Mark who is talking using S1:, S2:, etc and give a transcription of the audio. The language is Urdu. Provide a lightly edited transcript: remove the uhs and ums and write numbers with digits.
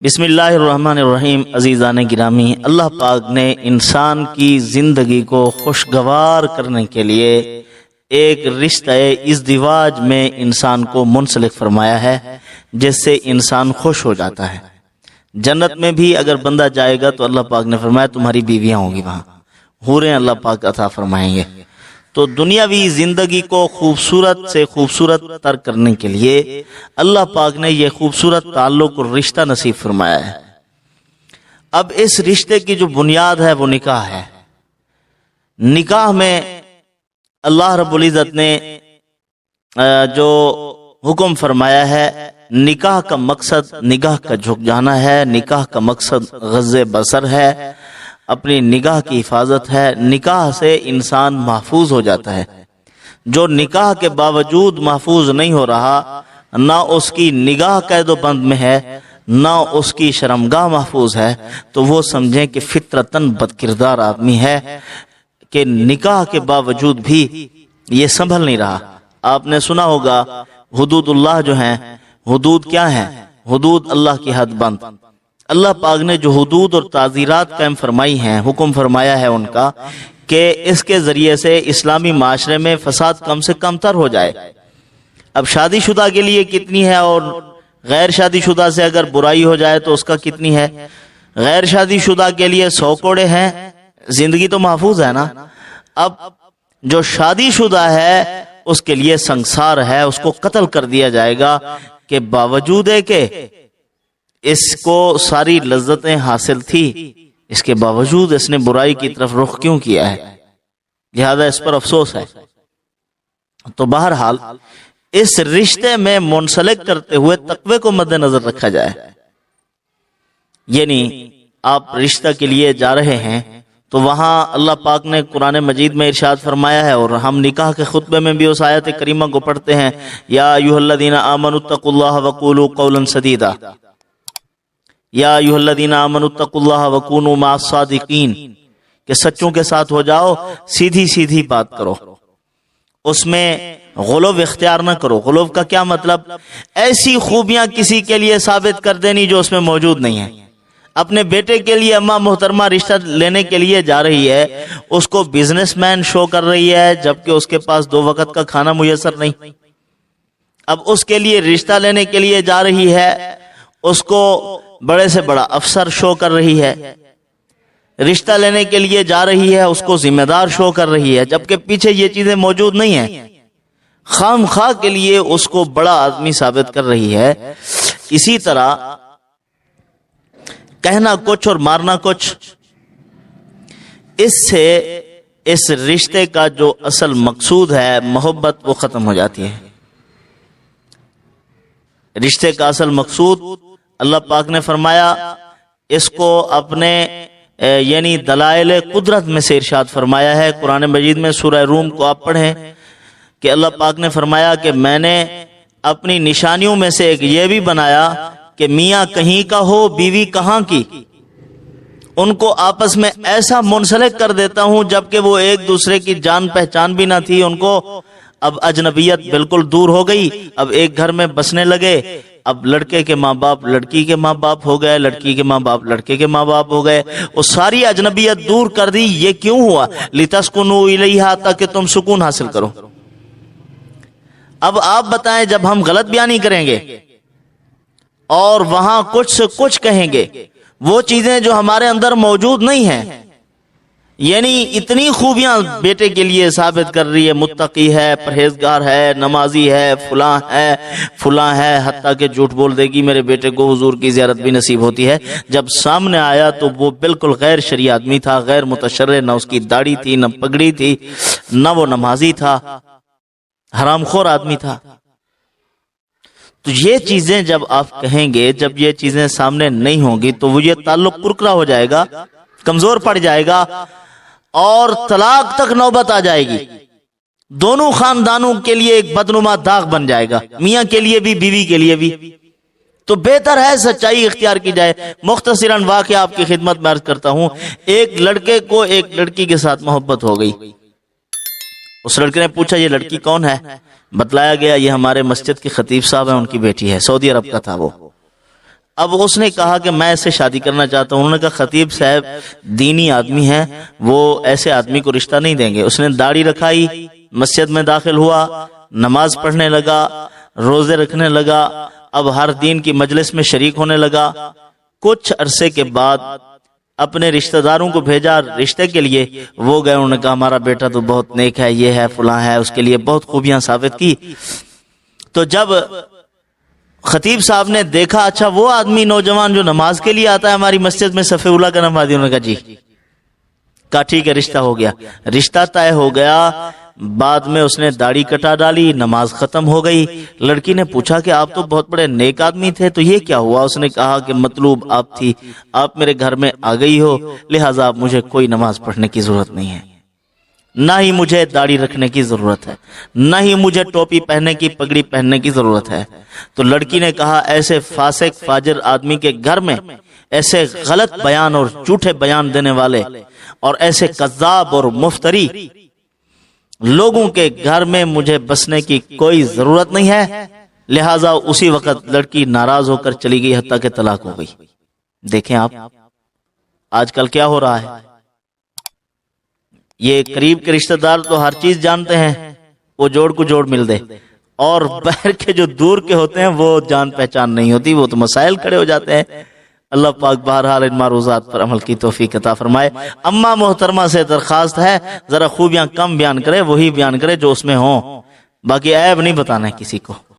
S1: بسم اللہ الرحمن الرحیم۔ عزیزان گرامی، اللہ پاک نے انسان کی زندگی کو خوشگوار کرنے کے لیے ایک رشتہ ازدواج میں انسان کو منسلک فرمایا ہے، جس سے انسان خوش ہو جاتا ہے۔ جنت میں بھی اگر بندہ جائے گا تو اللہ پاک نے فرمایا تمہاری بیویاں ہوں گی، وہاں حوریں اللہ پاک عطا فرمائیں گے۔ تو دنیاوی زندگی کو خوبصورت سے خوبصورت تر کرنے کے لیے اللہ پاک نے یہ خوبصورت تعلق اور رشتہ نصیب فرمایا ہے۔ اب اس رشتے کی جو بنیاد ہے وہ نکاح ہے۔ نکاح میں اللہ رب العزت نے جو حکم فرمایا ہے، نکاح کا مقصد نگاہ کا جھک جانا ہے، نکاح کا مقصد غض بصر ہے، اپنی نگاہ کی حفاظت ہے۔ نکاح سے انسان محفوظ ہو جاتا ہے۔ جو نکاح کے باوجود محفوظ نہیں ہو رہا، نہ اس کی نگاہ قید و بند میں ہے، نہ اس کی شرمگاہ محفوظ ہے، تو وہ سمجھیں کہ فطرتاً بد کردار آدمی ہے کہ نکاح کے باوجود بھی یہ سنبھل نہیں رہا۔ آپ نے سنا ہوگا حدود اللہ جو ہیں، حدود کیا ہیں؟ حدود اللہ کی حد بند۔ اللہ پاک نے جو حدود اور تعزیرات قائم فرمائی ہیں، حکم فرمایا ہے ان کا کہ اس کے ذریعے سے اسلامی معاشرے میں فساد کم سے کم تر ہو جائے۔ اب شادی شدہ کے لیے کتنی ہے، اور غیر شادی شدہ سے اگر برائی ہو جائے تو اس کا کتنی ہے۔ غیر شادی شدہ کے لیے 100 کوڑے ہیں، زندگی تو محفوظ ہے نا۔ اب جو شادی شدہ ہے اس کے لیے سنسار ہے، اس کو قتل کر دیا جائے گا، کہ باوجود ہے کہ اس کو ساری لذتیں حاصل تھی، اس کے باوجود اس نے برائی کی طرف رخ کیوں کیا ہے، لہذا اس پر افسوس ہے۔ تو بہرحال اس رشتے میں منسلک کرتے ہوئے تقوی کو مد نظر رکھا جائے۔ یعنی آپ رشتہ کے لیے جا رہے ہیں تو وہاں اللہ پاک نے قرآن مجید میں ارشاد فرمایا ہے، اور ہم نکاح کے خطبے میں بھی اس آیت کریمہ کو پڑھتے ہیں، یا ایھا الذین آمنوا اتقوا اللہ وقولوا قولا سدیدا، یا ایھا الذین آمنوا اتقوا اللہ وکونوا مع الصادقین، کہ سچوں کے ساتھ ہو جاؤ، سیدھی سیدھی بات کرو، اس میں غلو اختیار نہ کرو۔ غلو کا کیا مطلب؟ ایسی خوبیاں کسی کے لیے ثابت کر دینی جو اس میں موجود نہیں ہے۔ اپنے بیٹے کے لیے اماں محترمہ رشتہ لینے کے لیے جا رہی ہے، اس کو بزنس مین شو کر رہی ہے، جبکہ اس کے پاس 2 وقت کا کھانا میسر نہیں۔ اب اس کے لیے رشتہ لینے کے لیے جا رہی ہے، اس کو بڑے سے بڑا افسر شو کر رہی ہے۔ رشتہ لینے کے لیے جا رہی ہے، اس کو ذمہ دار شو کر رہی ہے، جبکہ پیچھے یہ چیزیں موجود نہیں ہیں۔ خام خواہ کے لیے اس کو بڑا آدمی ثابت کر رہی ہے۔ اسی طرح کہنا کچھ اور مارنا کچھ، اس سے اس رشتے کا جو اصل مقصود ہے، محبت، وہ ختم ہو جاتی ہے۔ رشتے کا اصل مقصود اللہ پاک نے فرمایا، اس کو اپنے یعنی دلائل قدرت میں سے ارشاد فرمایا ہے۔ قرآن مجید میں سورہ روم کو آپ پڑھیں کہ اللہ پاک نے فرمایا کہ میں نے اپنی نشانیوں میں سے ایک یہ بھی بنایا کہ میاں کہیں کا ہو، بیوی کہاں کی، ان کو آپس میں ایسا منسلک کر دیتا ہوں جبکہ وہ ایک دوسرے کی جان پہچان بھی نہ تھی، ان کو اب اجنبیت بالکل دور ہو گئی، اب ایک گھر میں بسنے لگے۔ اب لڑکے کے ماں باپ لڑکی کے ماں باپ ہو گئے، لڑکی کے ماں باپ لڑکے کے ماں باپ ہو گئے، وہ ساری اجنبیت دور کر دی۔ یہ کیوں ہوا؟ لِتَسْكُنُوا إِلَيْهَا، تاکہ تم سکون حاصل کرو۔ اب آپ بتائیں، جب ہم غلط بیانی کریں گے اور وہاں کچھ سے کچھ کہیں گے، وہ چیزیں جو ہمارے اندر موجود نہیں ہیں، یعنی اتنی خوبیاں بیٹے کے لیے ثابت کر رہی ہے، متقی ہے، پرہیزگار ہے، نمازی ہے، فلاں ہے، حتیٰ کہ جھوٹ بول دے گی میرے بیٹے کو حضور کی زیارت بھی نصیب ہوتی ہے۔ جب سامنے آیا تو وہ بالکل غیر شرعی آدمی تھا، غیر متشرع، نہ اس کی داڑھی تھی، نہ پگڑی تھی، نہ وہ نمازی تھا، حرام خور آدمی تھا۔ تو یہ چیزیں جب آپ کہیں گے، جب یہ چیزیں سامنے نہیں ہوں گی تو وہ یہ تعلق کرکرا ہو جائے گا، کمزور پڑ جائے گا، اور طلاق تک نوبت آ جائے گی۔ دونوں خاندانوں کے لیے ایک بدنما داغ بن جائے گا، میاں کے لیے بھی، بیوی کے لیے بھی۔ تو بہتر ہے سچائی اختیار کی جائے۔ مختصراً واقعہ آپ کی خدمت میں عرض کرتا ہوں۔ ایک لڑکے کو ایک لڑکی کے ساتھ محبت ہو گئی۔ اس لڑکے نے پوچھا یہ لڑکی کون ہے؟ بتلایا گیا یہ ہمارے مسجد کے خطیب صاحب ہیں، ان کی بیٹی ہے، سعودی عرب کا تھا وہ۔ اب اس نے کہا کہ میں اس سے شادی کرنا چاہتا ہوں. انہوں نے کہا خطیب صاحب دینی آدمی ہیں, وہ ایسے آدمی کو رشتہ نہیں دیں گے. اس نے داڑھی رکھائی, مسجد میں داخل ہوا, نماز پڑھنے لگا, روزے رکھنے لگا, اب ہر دین کی مجلس میں شریک ہونے لگا. کچھ عرصے کے بعد اپنے رشتہ داروں کو بھیجا رشتے کے لیے. وہ گئے, انہوں نے کہا ہمارا بیٹا تو بہت نیک ہے, یہ ہے فلاں ہے, اس کے لیے بہت خوبیاں ثابت کی. تو جب خطیب صاحب نے دیکھا اچھا وہ آدمی نوجوان جو نماز کے لیے آتا ہے ہماری مسجد میں صف اولا کا نمازی, انہوں نے کہا جی. کہا ٹھیک ہے رشتہ ہو گیا. رشتہ طے ہو گیا. بعد میں اس نے داڑھی کٹا ڈالی, نماز ختم ہو گئی. لڑکی نے پوچھا کہ آپ تو بہت بڑے نیک آدمی تھے, تو یہ کیا ہوا؟ اس نے کہا کہ مطلوب آپ تھی, آپ میرے گھر میں آ گئی ہو, لہٰذا اب مجھے کوئی نماز پڑھنے کی ضرورت نہیں ہے, نہ ہی مجھے داڑھی رکھنے کی ضرورت ہے, نہ ہی مجھے ٹوپی پہننے کی, پگڑی پہننے کی ضرورت ہے. تو لڑکی نے کہا ایسے فاسق فاجر آدمی کے گھر میں ایسے غلط بیان اور جھوٹے بیان دینے والے اور ایسے کذاب اور مفتری لوگوں کے گھر میں مجھے بسنے کی کوئی ضرورت نہیں ہے. لہٰذا اسی وقت لڑکی ناراض ہو کر چلی گئی, حتیٰ کہ طلاق ہو گئی. دیکھیں آپ آج کل کیا ہو رہا ہے. یہ قریب کے رشتہ دار تو ہر چیز جانتے ہیں, وہ جوڑ کو جوڑ مل دے, اور باہر کے جو دور کے ہوتے ہیں وہ جان پہچان نہیں ہوتی, وہ تو مسائل کھڑے ہو جاتے ہیں. اللہ پاک بہرحال ان معروضات پر عمل کی توفیق عطا فرمائے. اما محترمہ سے درخواست ہے ذرا خوبیاں کم بیان کرے, وہی بیان کرے جو اس میں ہوں, باقی عیب نہیں بتانا ہے کسی کو.